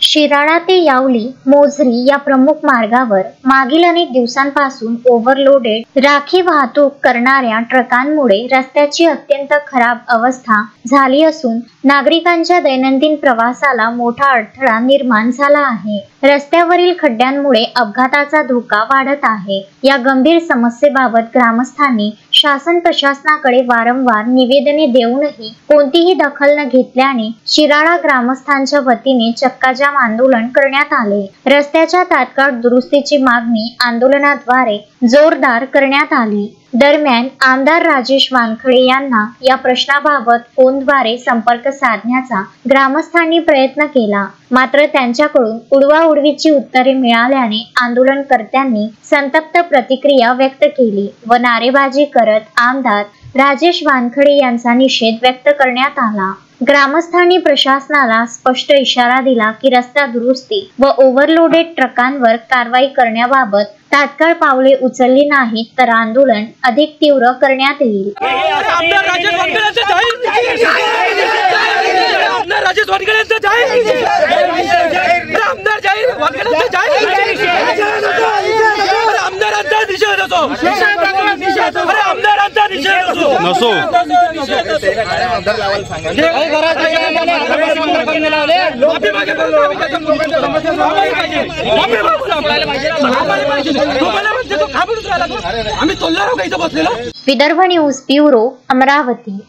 शिराळा ते यावली मोझरी या प्रमुख मार्गावर मागील अनेक दिवसांपासून ओव्हरलोडेड राखी वाहतूक करणाऱ्या ट्रकांमुळे रस्त्याची अत्यंत खराब अवस्था झाली असून नागरिकांच्या दैनंदिन प्रवासाला मोठा अडथळा निर्माण झाला आहे। रस्त्यावरील खड्ड्यांमुळे अपघाताचा धोका वाढत आहे। या गंभीर समस्येबाबत ग्रामस्थांनी शासन प्रशासनाकडे वारंवार निवेदने देऊनही कोणतीही दखल न घेतल्याने शिराळा ग्रामस्थांच्या वतीने चक्काजाम आंदोलन करण्यात आले। रस्त्याच्या तात्काळ दुरुस्तीची मागणी आंदोलनाद्वारे जोरदार करण्यात आली। दरम्यान आमदार राजेश वानखडे यांना या प्रश्नाबाबत फोनद्वारे संपर्क साधण्याचा ग्रामस्थांनी प्रयत्न केला, मात्र त्यांच्याकडून उडवाउडवीची उत्तरे मिळाल्याने आंदोलनकर्त्यांनी संतप्त प्रतिक्रिया व्यक्त केली व नारेबाजी करत आमदार राजेश वानखडे यांचा निषेध व्यक्त करण्यात आला। ग्रामस्थांनी प्रशासनाला स्पष्ट इशारा दिला की रस्ता दुरुस्ती व ओव्हरलोडेड ट्रकांवर कारवाई करण्याबाबत तात्काळ पावले उचलली नाहीत तर आंदोलन अधिक तीव्र करण्यात येईल। Vidarbha news bureau, Amravati.